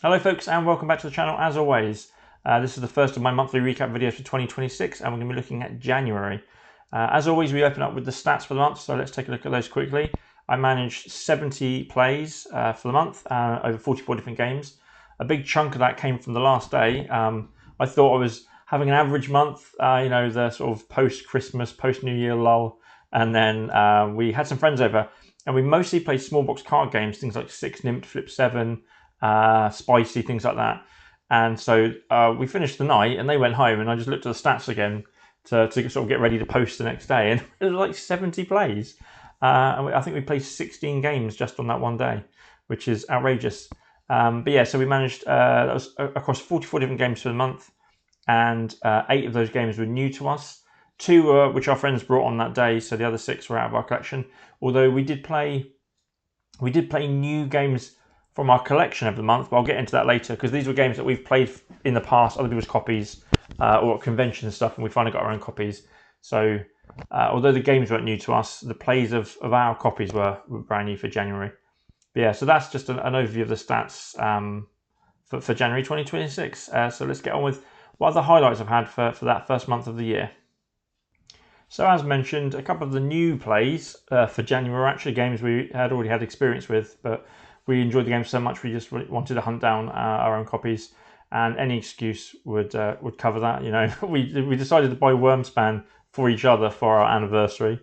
Hello folks and welcome back to the channel as always. This is the first of my monthly recap videos for 2026 and we're going to be looking at January. As always we open up with the stats for the month, so let's take a look at those quickly. I managed 70 plays for the month, over 44 different games. A big chunk of that came from the last day. I thought I was having an average month, the sort of post-Christmas, post-New Year lull, and then we had some friends over and we mostly played small box card games, things like Six Nimmt, Flip 7, spicy, things like that. And so we finished the night and they went home and I just looked at the stats again to sort of get ready to post the next day, and it was like 70 plays. And I think we played 16 games just on that one day, which is outrageous. But yeah, so we managed, that was across 44 different games for the month, and 8 of those games were new to us. 2 which our friends brought on that day, so the other 6 were out of our collection. Although we did play new games from our collection of the month, but I'll get into that later because these were games that we've played in the past, other people's copies, or at conventions and stuff, and we finally got our own copies. So although the games weren't new to us, the plays of our copies were brand new for January. But yeah, so that's just an overview of the stats for January 2026. So let's get on with what other highlights I've had for that first month of the year. So as mentioned, a couple of the new plays for January were actually games we had already had experience with, but we enjoyed the game so much we just wanted to hunt down our own copies, and any excuse would cover that. You know, we decided to buy Wormspan for each other for our anniversary,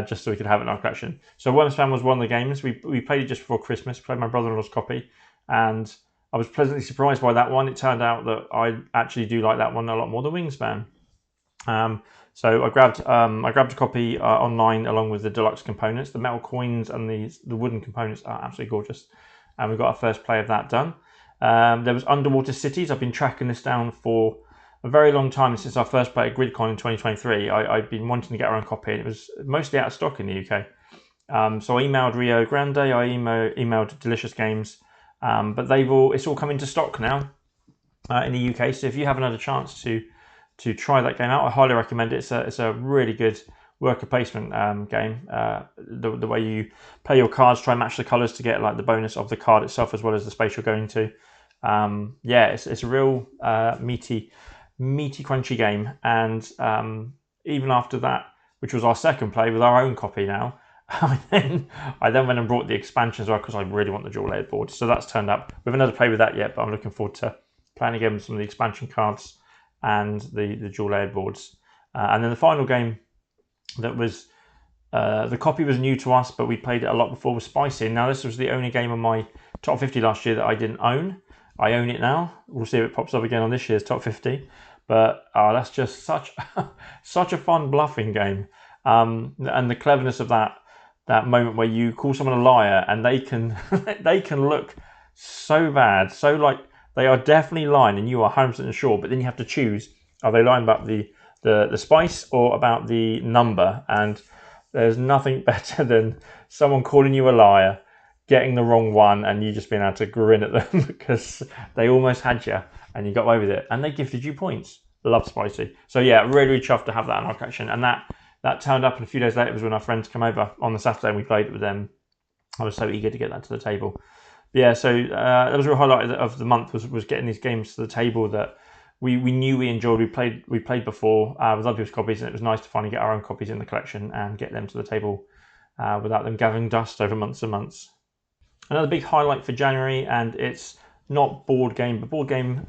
just so we could have it in our collection. So Wormspan was one of the games we played it just before Christmas. Played my brother-in-law's copy, and I was pleasantly surprised by that one. It turned out that I actually do like that one a lot more than Wingspan. So I grabbed a copy online along with the deluxe components. The metal coins and the wooden components are absolutely gorgeous, and we got our first play of that done. There was Underwater Cities. I've been tracking this down for a very long time since our first play at GridCon in 2023. I've been wanting to get our own copy, and it was mostly out of stock in the UK. So I emailed Rio Grande, I emailed Delicious Games, but it's all come into stock now in the UK. So if you haven't had a chance to try that game out, I highly recommend it. It's a really good worker placement game. The way you play your cards, try and match the colours to get like the bonus of the card itself as well as the space you're going to. Yeah, it's a real meaty, crunchy game. And even after that, which was our second play with our own copy now, I then went and brought the expansion as well because I really want the dual layered board. So that's turned up. We haven't had a play with that yet, but I'm looking forward to playing again with some of the expansion cards and the dual layered boards. And then the final game that was the copy was new to us, but we played it a lot before, was Spicy. Now this was the only game on my top 50 last year that I didn't own. I own it now. We'll see if it pops up again on this year's top 50. But that's just such a fun bluffing game, and the cleverness of that moment where you call someone a liar and they can they can look so bad, so like they are definitely lying and you are 100% sure, but then you have to choose, are they lying about the spice or about the number? And there's nothing better than someone calling you a liar, getting the wrong one, and you just being able to grin at them because they almost had you and you got away with it and they gifted you points. Love Spicy. So yeah, really chuffed to have that in our collection, and that turned up, and a few days later was when our friends came over on the Saturday and we played it with them. I was so eager to get that to the table. But yeah, so that was a real highlight of the month, was getting these games to the table that we knew we enjoyed. We played before with other people's copies, and it was nice to finally get our own copies in the collection and get them to the table without them gathering dust over months and months. Another big highlight for January, and it's not board game, but board game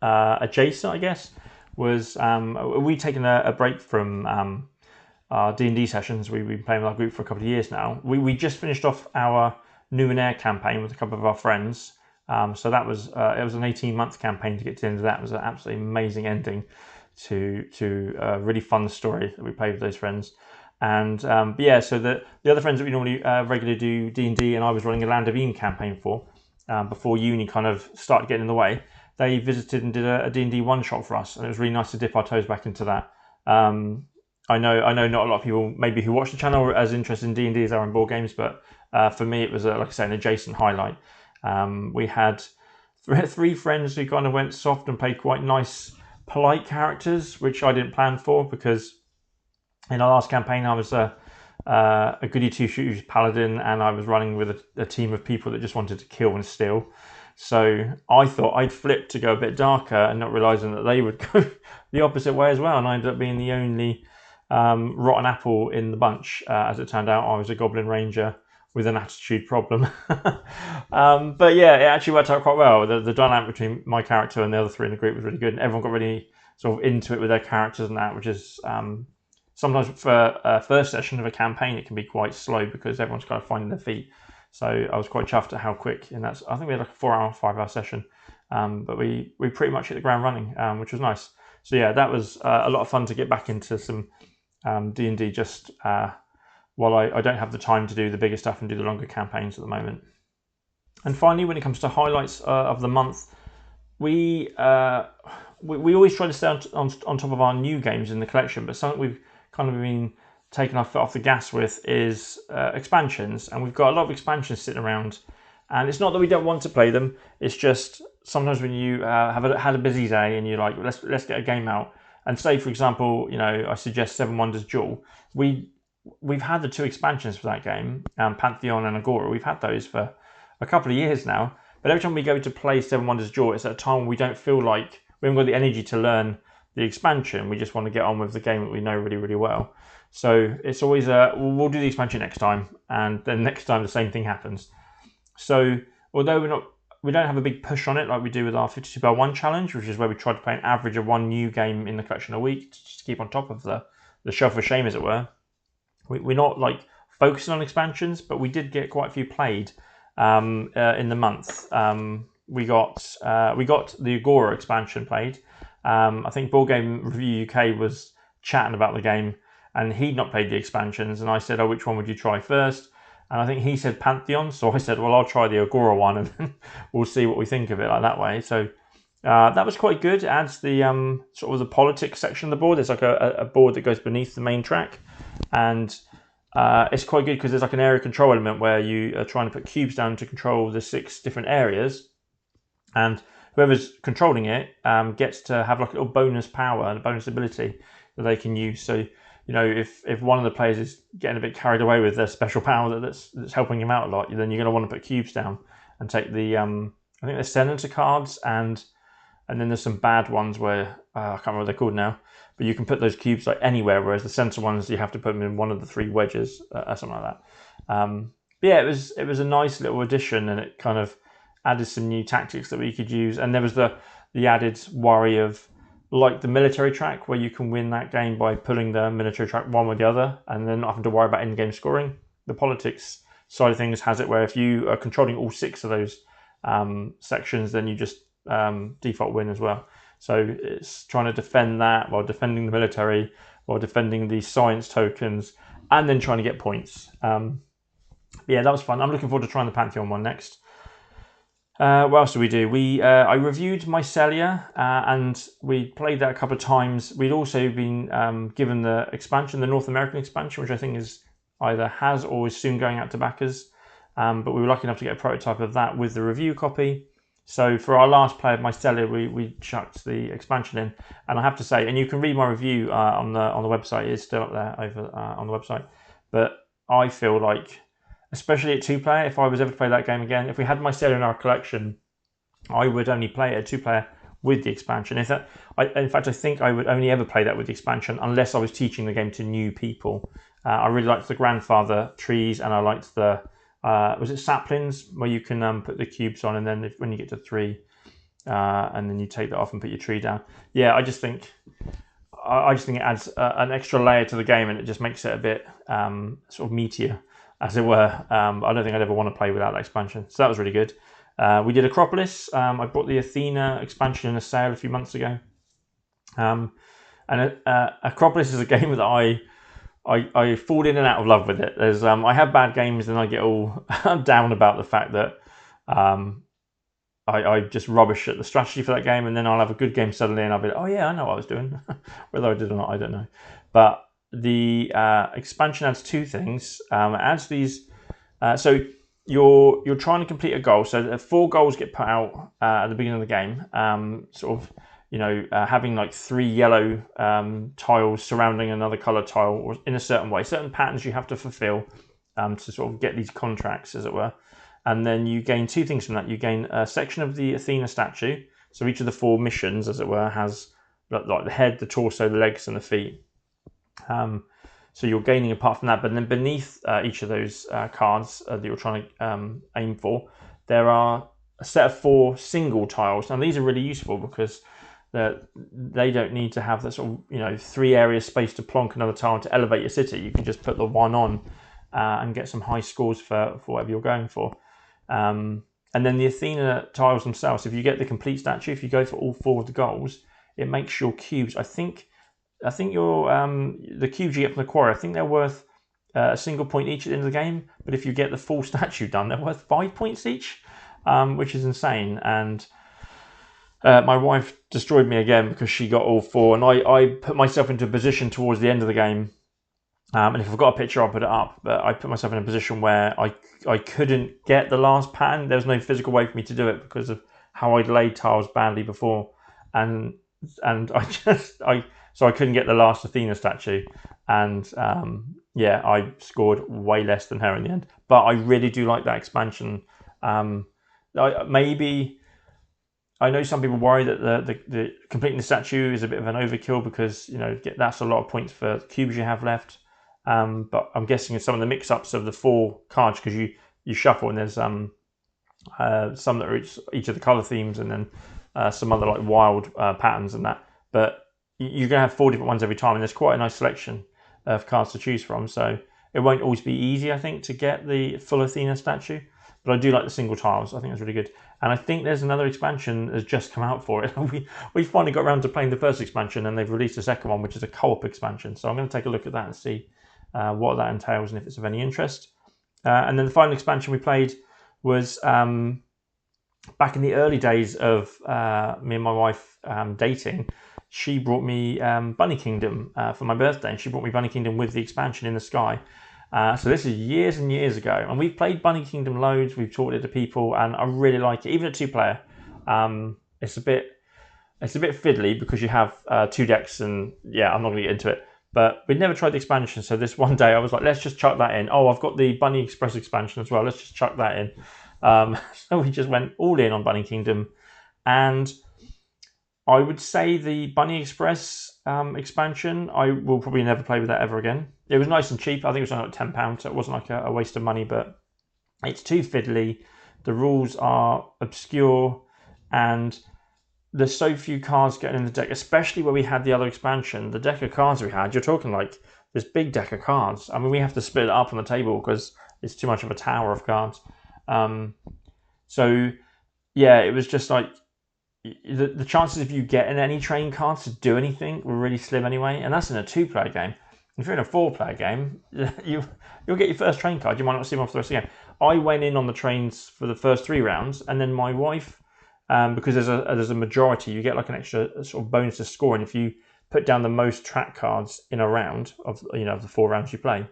adjacent, I guess, was we'd taken a break from our D&D sessions. We've been playing with our group for a couple of years now. We just finished off our Numenera campaign with a couple of our friends. So that was it was an 18-month campaign to get to the end of that. It was an absolutely amazing ending to a really fun story that we played with those friends. And but yeah, so the other friends that we normally regularly do D&D, and I was running a Land of Eden campaign for before uni kind of started getting in the way. They visited and did a D&D one-shot for us, and it was really nice to dip our toes back into that. I know not a lot of people maybe who watch the channel are as interested in D&D as they are in board games, but for me it was, like I say, an adjacent highlight. We had 3 friends who kind of went soft and played quite nice, polite characters, which I didn't plan for, because in our last campaign I was a goody two-shoes paladin, and I was running with a team of people that just wanted to kill and steal. So I thought I'd flip to go a bit darker and not realising that they would go the opposite way as well. And I ended up being the only rotten apple in the bunch. As it turned out, I was a Goblin Ranger with an attitude problem. But yeah, it actually worked out quite well. The dynamic between my character and the other three in the group was really good, and everyone got really sort of into it with their characters and that, which is sometimes for a first session of a campaign, it can be quite slow because everyone's kind of finding their feet. So I was quite chuffed at how quick, and that's, I think we had like a 4-hour, 5-hour session, but we pretty much hit the ground running, which was nice. So yeah, that was a lot of fun to get back into some D&D just while I don't have the time to do the bigger stuff and do the longer campaigns at the moment. And finally, when it comes to highlights of the month, we always try to stay on top of our new games in the collection, but something we've kind of been taking our foot off the gas with is expansions, and we've got a lot of expansions sitting around. And it's not that we don't want to play them; it's just sometimes when you had a busy day and you're like, let's get a game out. And say, for example, I suggest Seven Wonders Duel. We've had the 2 expansions for that game, Pantheon and Agora. We've had those for a couple of years now. But every time we go to play Seven Wonders Duel, it's at a time when we don't feel like we haven't got the energy to learn the expansion. We just want to get on with the game that we know really, really well. So it's always we'll do the expansion next time, and then next time the same thing happens. So although we don't have a big push on it like we do with our 52x1 challenge, which is where we try to play an average of 1 new game in the collection a week to just keep on top of the shelf of shame, as it were. We're not like focusing on expansions, but we did get quite a few played in the month. We got the Agora expansion played. I think Board Game Review UK was chatting about the game, and he'd not played the expansions, and I said, oh, which one would you try first? And I think he said Pantheon, so I said, well, I'll try the Agora one, and then we'll see what we think of it like that way. So that was quite good. It adds the sort of the politics section of the board. There's like a board that goes beneath the main track, and it's quite good because there's like an area control element where you are trying to put cubes down to control the 6 different areas, and whoever's controlling it gets to have like a little bonus power and a bonus ability that they can use. So if one of the players is getting a bit carried away with their special power that's helping him out a lot, then you're going to want to put cubes down and take the I think there's senator cards, and then there's some bad ones where I can't remember what they're called now, but you can put those cubes like anywhere, whereas the center ones you have to put them in one of the 3 wedges, something like that. But yeah, it was a nice little addition, and it kind of added some new tactics that we could use. And there was the added worry of like the military track, where you can win that game by pulling the military track one with the other and then not having to worry about in-game scoring. The politics side of things has it where if you are controlling all 6 of those sections, then you just default win as well. So it's trying to defend that while defending the military, while defending the science tokens, and then trying to get points. Yeah, that was fun. I'm looking forward to trying the Pantheon one next. What else did we do? I reviewed Mycelia, and we played that a couple of times. We'd also been given the expansion, the North American expansion, which I think is either has or is soon going out to backers. But we were lucky enough to get a prototype of that with the review copy. So for our last play of Mycelia, we chucked the expansion in, and I have to say, and you can read my review on the website. It's still up there over on the website. But I feel like, especially at 2-player, if I was ever to play that game again, if we had Mycelia in our collection, I would only play it at 2-player with the expansion. In fact, I think I would only ever play that with the expansion unless I was teaching the game to new people. I really liked the grandfather trees, and I liked the was it saplings, where you can put the cubes on, and then when you get to 3, and then you take that off and put your tree down. Yeah, I just think it adds an extra layer to the game, and it just makes it a bit sort of meatier, as it were. I don't think I'd ever want to play without that expansion. So that was really good. We did Acropolis. I bought the Athena expansion in a sale a few months ago. And Acropolis is a game that I fall in and out of love with it. There's I have bad games and I get all down about the fact that I just rubbish at the strategy for that game, and then I'll have a good game suddenly and I'll be like, oh yeah, I know what I was doing. Whether I did or not, I don't know. But the expansion adds 2 things. It adds these, so you're trying to complete a goal. So 4 goals get put out at the beginning of the game. Having like 3 yellow tiles surrounding another color tile, or in a certain way, certain patterns you have to fulfill to sort of get these contracts, as it were. and then you gain two things from that. You gain a section of the Athena statue. So each of the 4 missions, as it were, has like the head, the torso, the legs, and the feet. So you're gaining apart from that, but then beneath each of those cards that you're trying to aim for, there are a set of 4 single tiles. Now these are really useful because they don't need to have that sort of 3 area space to plonk another tile to elevate your city. You can just put the one on and get some high scores for whatever you're going for. And then the Athena tiles themselves, if you get the complete statue, if you go for all 4 of the goals, it makes your cubes, I think your the cubes you get from the quarry, I think they're worth a single point each at the end of the game. But if you get the full statue done, they're worth 5 points each, which is insane. And my wife destroyed me again because she got all 4, and I put myself into a position towards the end of the game. And if I've got a picture, I'll put it up. But I put myself in a position where I couldn't get the last pattern. There was no physical way for me to do it because of how I'd laid tiles badly before, and so I couldn't get the last Athena statue, and I scored way less than her in the end. But I really do like that expansion. Maybe I know some people worry that the completing the statue is a bit of an overkill because that's a lot of points for cubes you have left. But I'm guessing it's some of the mix-ups of the 4 cards, because you shuffle and there's some that are each of the color themes, and then some other like wild patterns and that. But you're going to have 4 different ones every time, and there's quite a nice selection of cards to choose from. So it won't always be easy, I think, to get the full Athena statue. But I do like the single tiles. I think that's really good. And I think there's another expansion that's just come out for it. we finally got around to playing the first expansion, and they've released a second one, which is a co-op expansion. So I'm going to take a look at that and see what that entails and if it's of any interest. And then the final expansion we played was back in the early days of me and my wife dating. She brought me Bunny Kingdom for my birthday, and she brought me Bunny Kingdom with the expansion in the sky. So this is years and years ago, and we've played Bunny Kingdom loads. We've taught it to people, and I really like it, even at 2-player. It's a bit fiddly because you have 2 decks, and I'm not going to get into it. But we'd never tried the expansion, so this one day I was like, let's just chuck that in. Oh, I've got the Bunny Express expansion as well. Let's just chuck that in. So we just went all in on Bunny Kingdom, and I would say the Bunny Express expansion, I will probably never play with that ever again. It was nice and cheap. I think it was only like £10, so it wasn't like a waste of money, but it's too fiddly. The rules are obscure, and there's so few cards getting in the deck, especially where we had the other expansion. The deck of cards we had, you're talking like this big deck of cards. I mean, we have to split it up on the table because it's too much of a tower of cards. So yeah, it was just like the chances of you getting any train cards to do anything were really slim anyway, and that's in a 2-player game. If you're in a 4-player game, you'll get your first train card. You might not see them off the rest of the game. I went in on the trains for the first 3 rounds, and then my wife, because there's a majority, you get like an extra sort of bonus to scoring if you put down the most track cards in a round of of the 4 rounds you play.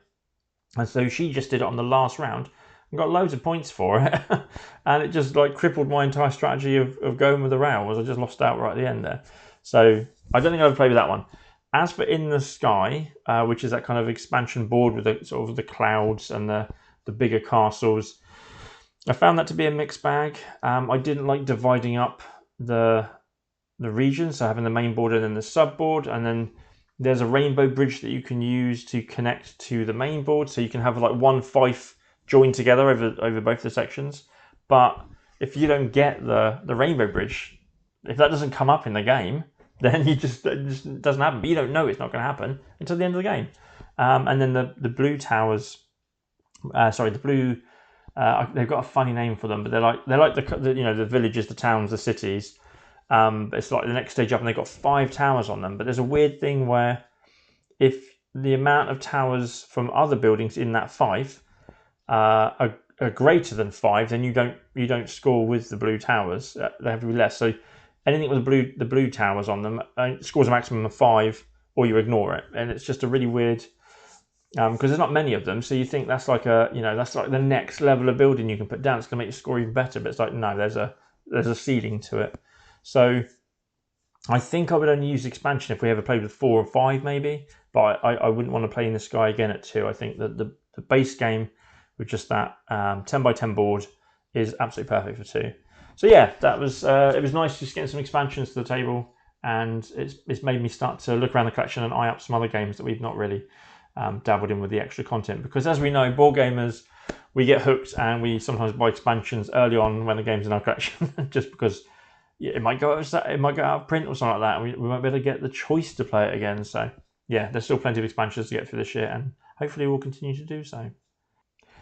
And so she just did it on the last round and got loads of points for it, and it just like crippled my entire strategy of going with the rails. I just lost out right at the end there. So I don't think I'll ever play with that one. As for In the Sky, which is that kind of expansion board with the sort of the clouds and the bigger castles, I found that to be a mixed bag. I didn't like dividing up the regions, so having the main board and then the sub board, and then there's a rainbow bridge that you can use to connect to the main board, so you can have like one fife joined together over both the sections. But if you don't get the rainbow bridge, if that doesn't come up in the game, then it just doesn't happen. But you don't know it's not going to happen until the end of the game. And then the blue towers, the blue. They've got a funny name for them, but they're like the villages, the towns, the cities. It's like the next stage up, and they've got 5 towers on them. But there's a weird thing where if the amount of towers from other buildings in that 5 are greater than 5, then you don't score with the blue towers. They have to be less. So anything with the blue towers on them scores a maximum of 5, or you ignore it. And it's just a really weird. Because there's not many of them, so you think that's like that's like the next level of building you can put down. It's going to make your score even better, but it's like no, there's a ceiling to it. So I think I would only use expansion if we ever played with 4 or 5, maybe. But I wouldn't want to play In the Sky again at 2. I think that the base game with just that 10 by 10 board is absolutely perfect for 2. So yeah, that was it was nice just getting some expansions to the table, and it's made me start to look around the collection and eye up some other games that we've not really dabbled in with the extra content. Because as we know, board gamers, we get hooked and we sometimes buy expansions early on when the game's in our collection, just because it might go out of print or something like that, and we won't be able to get the choice to play it again. So yeah, there's still plenty of expansions to get through this year, and hopefully we'll continue to do so.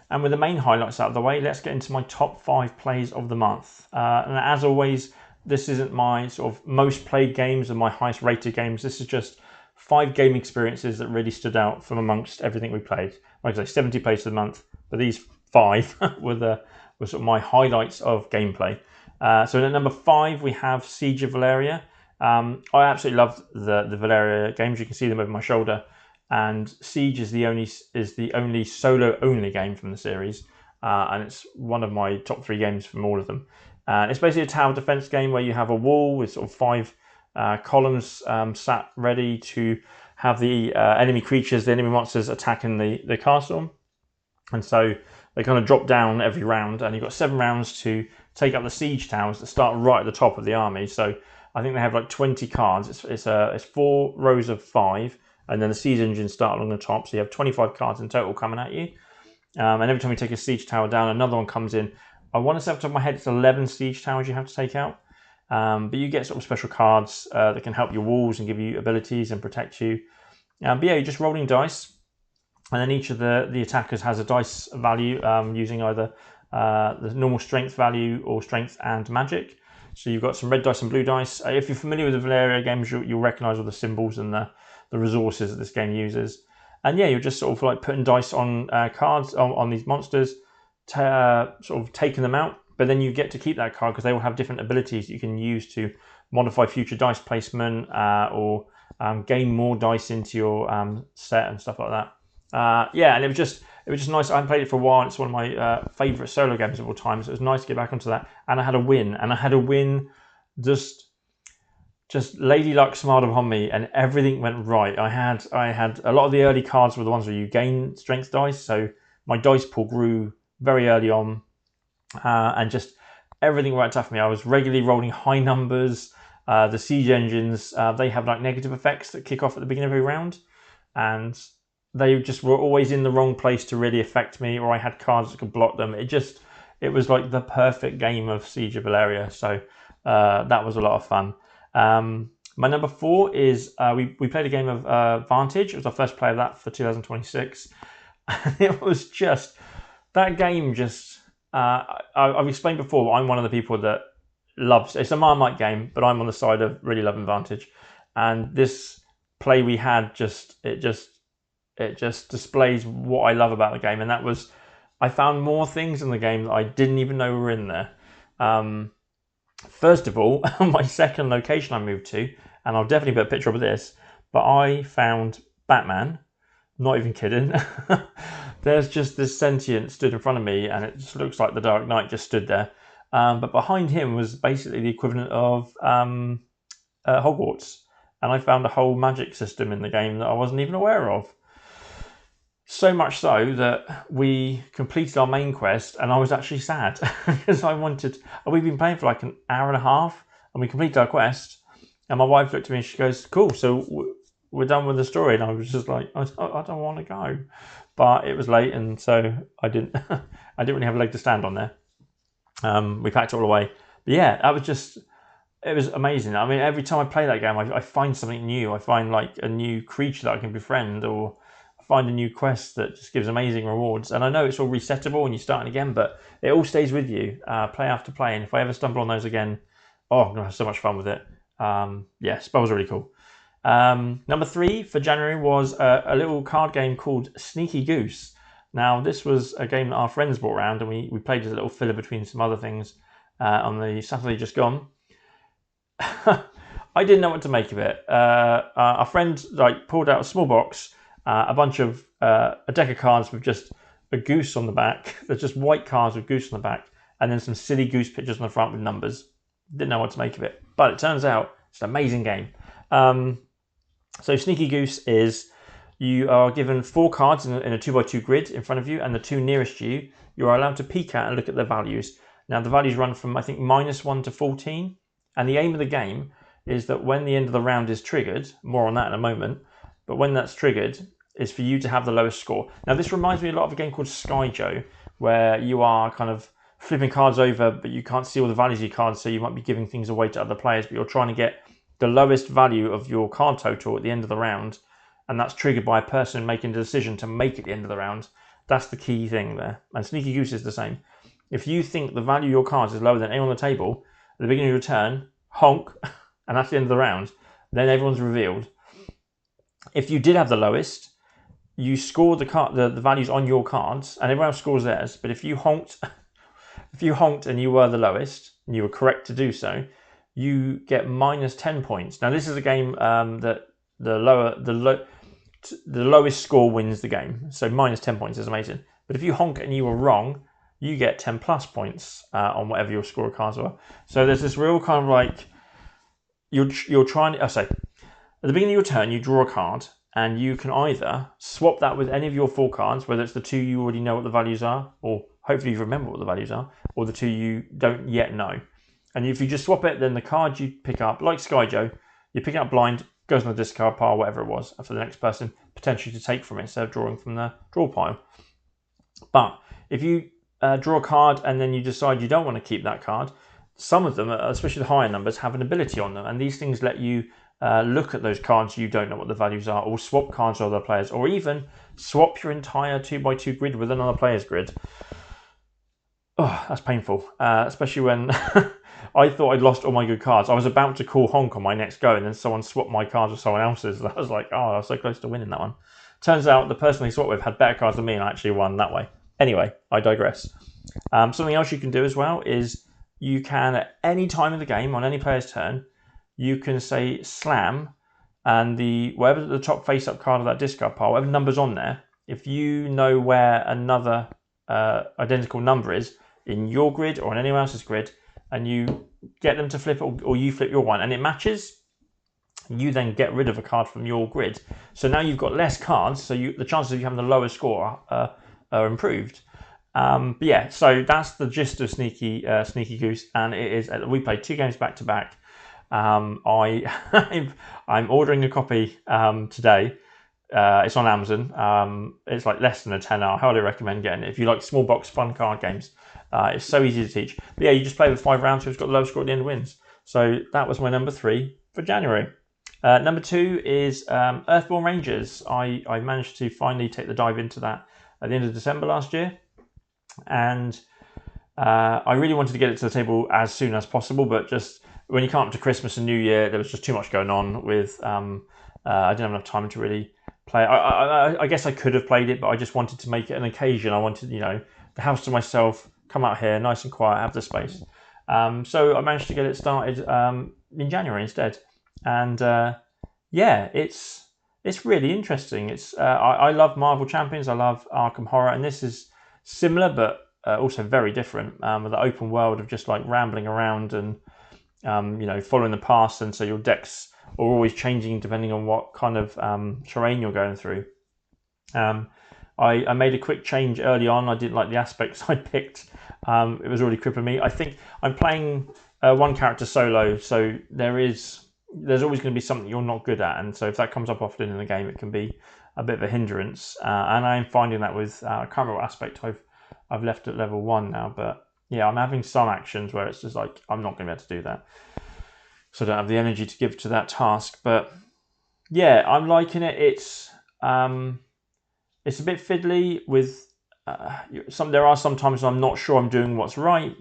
And with the main highlights out of the way, let's get into my top 5 plays of the month. And as always, this isn't my sort of most played games and my highest rated games. This is just 5 game experiences that really stood out from amongst everything we played. Like I say, 70 plays of the month, but these 5 were sort of my highlights of gameplay. So at number 5, we have Siege of Valeria. I absolutely love the Valeria games. You can see them over my shoulder. And Siege is the only solo only game from the series, and it's one of my top 3 games from all of them. It's basically a tower defense game where you have a wall with sort of 5 columns sat ready to have the enemy creatures, the enemy monsters attacking the castle, and so they kind of drop down every round, and you've got 7 rounds to take up the siege towers that start right at the top of the army. So I think they have like 20 cards. It's 4 rows of 5. And then the siege engines start along the top, so you have 25 cards in total coming at you. And every time you take a siege tower down, another one comes in. I want to say off the top of my head, it's 11 siege towers you have to take out. But you get sort of special cards that can help your walls and give you abilities and protect you. But yeah, you're just rolling dice. And then each of the attackers has a dice value using either the normal strength value or strength and magic. So you've got some red dice and blue dice. If you're familiar with the Valeria games, you'll recognise all the symbols and the resources that this game uses. And yeah, you're just sort of like putting dice on cards on these monsters, sort of taking them out, but then you get to keep that card because they will have different abilities that you can use to modify future dice placement or gain more dice into your set and stuff like that. Yeah, and it was just nice. I haven't played it for a while. It's one of my favourite solo games of all time, so it was nice to get back onto that. And I had a win, just Lady Luck smiled upon me, and everything went right. I had a lot of the early cards were the ones where you gain strength dice, so my dice pool grew very early on, and just everything worked out for me. I was regularly rolling high numbers. The siege engines, they have like negative effects that kick off at the beginning of every round, and they just were always in the wrong place to really affect me, or I had cards that could block them. It was like the perfect game of Siege of Valeria, so that was a lot of fun. My number 4 is we played a game of Vantage. It was our first play of that for 2026. It was just that game. I've explained before, I'm one of the people that loves. It's a Marmite game, but I'm on the side of really loving Vantage. And this play we had it just displays what I love about the game, and that was I found more things in the game that I didn't even know were in there. First of all, my second location I moved to, and I'll definitely put a picture of this, but I found Batman. Not even kidding. There's just this sentient stood in front of me, and it just looks like the Dark Knight just stood there. But behind him was basically the equivalent of Hogwarts. And I found a whole magic system in the game that I wasn't even aware of. So much so that we completed our main quest, and I was actually sad because we've been playing for like an hour and a half, and we completed our quest. And my wife looked at me and she goes, "Cool, so we're done with the story." And I was just like, I don't want to go. But it was late, and so I didn't really have a leg to stand on there. We packed it all away. But yeah, it was amazing. I mean, every time I play that game, I find something new. I find like a new creature that I can befriend, or find a new quest that just gives amazing rewards. And I know it's all resettable and you're starting again, but it all stays with you play after play. And if I ever stumble on those again, I'm going to have so much fun with it. Yeah, Spell was really cool. Number 3 for January was a little card game called Sneaky Goose. Now, this was a game that our friends brought around, and we played as a little filler between some other things on the Saturday just gone. I didn't know what to make of it. Our friend pulled out a small box, a bunch of a deck of cards with just a goose on the back. There's just white cards with goose on the back, and then some silly goose pictures on the front with numbers. Didn't know what to make of it, but it turns out it's an amazing game. So Sneaky Goose is you are given 4 cards in a 2x2 grid in front of you, and the 2 nearest you are allowed to peek at and look at their values. Now the values run from, I think, -1 to 14, and the aim of the game is that when the end of the round is triggered, more on that in a moment, but when that's triggered, is for you to have the lowest score. Now this reminds me a lot of a game called Sky Joe, where you are kind of flipping cards over, but you can't see all the values of your cards, so you might be giving things away to other players, but you're trying to get the lowest value of your card total at the end of the round, and that's triggered by a person making the decision to make it the end of the round. That's the key thing there. And Sneaky Goose is the same. If you think the value of your cards is lower than anyone on the table, at the beginning of your turn, honk, and that's the end of the round, then everyone's revealed. If you did have the lowest, you score the values on your cards, and everyone else scores theirs. But if you honked, and you were the lowest, and you were correct to do so, you get -10 points. Now this is a game that the lowest score wins the game. So -10 points is amazing. But if you honk and you were wrong, you get 10+ points on whatever your score of cards were. So there's this real kind of like you're trying. I say at the beginning of your turn, you draw a card, and you can either swap that with any of your 4 cards, whether it's the 2 you already know what the values are, or hopefully you remember what the values are, or the 2 you don't yet know. And if you just swap it, then the card you pick up, like Sky Joe, you pick it up blind, goes on the discard pile, whatever it was, for the next person potentially to take from it instead of drawing from the draw pile. But if you draw a card and then you decide you don't want to keep that card, some of them, especially the higher numbers, have an ability on them, and these things let you look at those cards you don't know what the values are, or swap cards with other players, or even swap your entire 2x2 grid with another player's grid. Oh, that's painful, especially when I thought I'd lost all my good cards. I was about to call honk on my next go, and then someone swapped my cards with someone else's. And I was like, oh, I was so close to winning that one. Turns out the person they swapped with had better cards than me, and I actually won that way. Anyway, I digress. Something else you can do as well is you can, at any time of the game, on any player's turn, you can say slam, and whatever the top face-up card of that discard pile, whatever number's on there, if you know where another identical number is in your grid or on anyone else's grid, and you get them to flip it, or you flip your one, and it matches, you then get rid of a card from your grid. So now you've got less cards, so the chances of you having the lowest score are improved. But yeah, so that's the gist of Sneaky Goose, and it is. We played 2 games back to back. I'm ordering a copy today. It's on Amazon. It's like less than a tenner. I highly recommend getting it if you like small box fun card games. It's so easy to teach. But yeah, you just play with 5 rounds. Who's got the lowest score at the end wins. So that was my number 3 for January. Number 2 is Earthborn Rangers. I managed to finally take the dive into that at the end of December last year, and I really wanted to get it to the table as soon as possible, but just when you come up to Christmas and New Year, there was just too much going on with. I didn't have enough time to really play. I guess I could have played it, but I just wanted to make it an occasion. I wanted, the house to myself, come out here, nice and quiet, have the space. So I managed to get it started in January instead, and yeah, it's really interesting. I love Marvel Champions. I love Arkham Horror, and this is similar, but also very different. With the open world of just like rambling around and following the past, and so your decks are always changing depending on what kind of terrain you're going through. I made a quick change early on. I didn't like the aspects I picked. It was already crippling me. I think I'm playing one character solo, so there's always going to be something you're not good at, and so if that comes up often in the game, it can be a bit of a hindrance. And I'm finding that with I can't remember what aspect I've left at level 1 now, but yeah, I'm having some actions where it's just like I'm not going to be able to do that, so I don't have the energy to give to that task. But yeah, I'm liking it. It's a bit fiddly with there are some times when I'm not sure I'm doing what's right.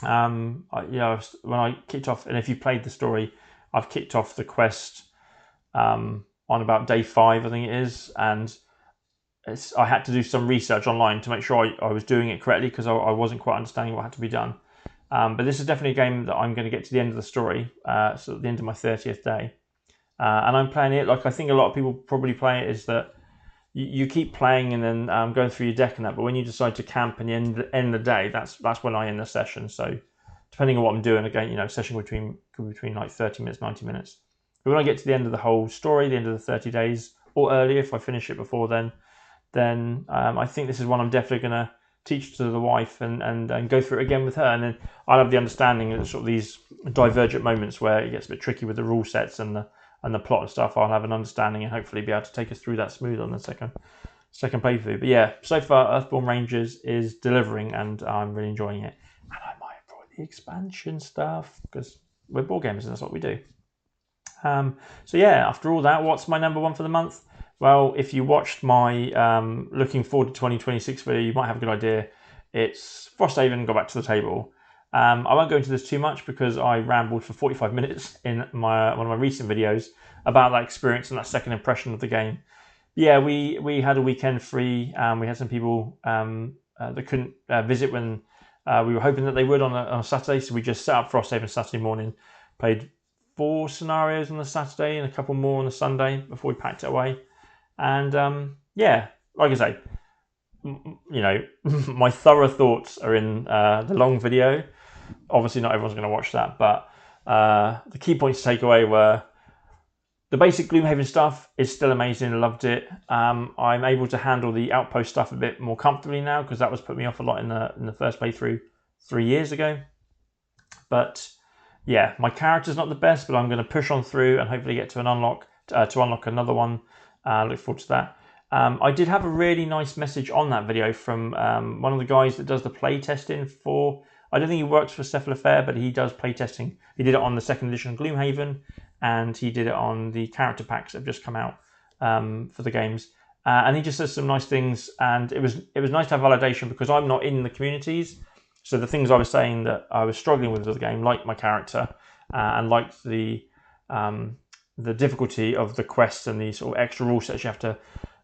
When I kicked off, and if you played the story, I've kicked off the quest on about day 5, I think it is, and I had to do some research online to make sure I was doing it correctly, because I wasn't quite understanding what had to be done. But this is definitely a game that I'm going to get to the end of the story, so at the end of my 30th day. And I'm playing it like I think a lot of people probably play it, is that you keep playing and then going through your deck and that, but when you decide to camp and end the day, that's when I end the session. So depending on what I'm doing, again, session could be between like 30 minutes, 90 minutes. But when I get to the end of the whole story, the end of the 30 days, or earlier if I finish it before then I think this is one I'm definitely going to teach to the wife and go through it again with her, and then I'll have the understanding of sort of these divergent moments where it gets a bit tricky with the rule sets and the plot and stuff. I'll have an understanding and hopefully be able to take us through that smooth on the second playthrough. But yeah, so far Earthborn Rangers is delivering, and I'm really enjoying it. And I might have brought the expansion stuff because we're board gamers and that's what we do. So yeah, after all that, what's my number one for the month? Well, if you watched my looking forward to 2026 video, you might have a good idea. It's Frosthaven, Go Back to the Table. I won't go into this too much because I rambled for 45 minutes in one of my recent videos about that experience and that second impression of the game. Yeah, we had a weekend free. We had some people that couldn't visit when we were hoping that they would on a Saturday, so we just set up Frosthaven Saturday morning, played 4 scenarios on the Saturday and a couple more on the Sunday before we packed it away. And yeah, like I say, you know, my thorough thoughts are in the long video. Obviously, not everyone's going to watch that, but the key points to take away were the basic Gloomhaven stuff is still amazing. I loved it. I'm able to handle the outpost stuff a bit more comfortably now because that was putting me off a lot in the first playthrough 3 years ago. But yeah, my character's not the best, but I'm going to push on through and hopefully get to unlock another one. Look forward to that. I did have a really nice message on that video from one of the guys that does the play testing for. I don't think he works for Cephalofair, but he does play testing. He did it on the 2nd edition of Gloomhaven, and he did it on the character packs that have just come out for the games. And he just says some nice things, and it was nice to have validation because I'm not in the communities. So the things I was saying that I was struggling with the game, like my character, and like the difficulty of the quests and the sort of extra rule sets you have to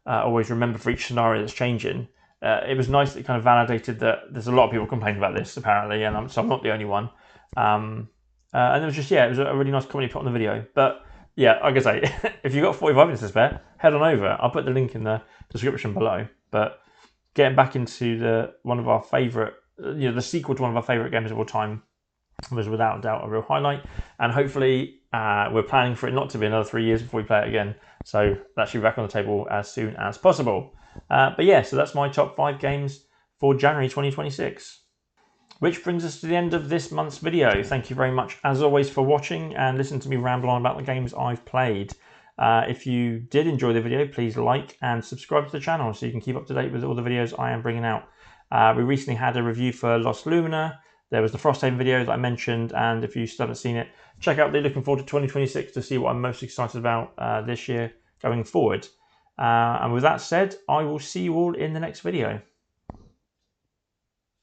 always remember for each scenario that's changing. It was nice that it kind of validated that there's a lot of people complaining about this apparently, and so I'm not the only one. And it was just, yeah, it was a really nice comment put on the video. But yeah, like I say, if you've got 45 minutes to spare, head on over. I'll put the link in the description below. But getting back into one of our favourite, the sequel to one of our favourite games of all time was without doubt a real highlight. And hopefully we're planning for it not to be another 3 years before we play it again. So that should be back on the table as soon as possible. But yeah, so that's my top 5 games for January 2026. Which brings us to the end of this month's video. Thank you very much, as always, for watching and listening to me ramble on about the games I've played. If you did enjoy the video, please like and subscribe to the channel so you can keep up to date with all the videos I am bringing out. We recently had a review for Lost Lumina. There was the Frosthaven video that I mentioned, and if you still haven't seen it, check out the Looking Forward to 2026 to see what I'm most excited about this year going forward. And with that said, I will see you all in the next video.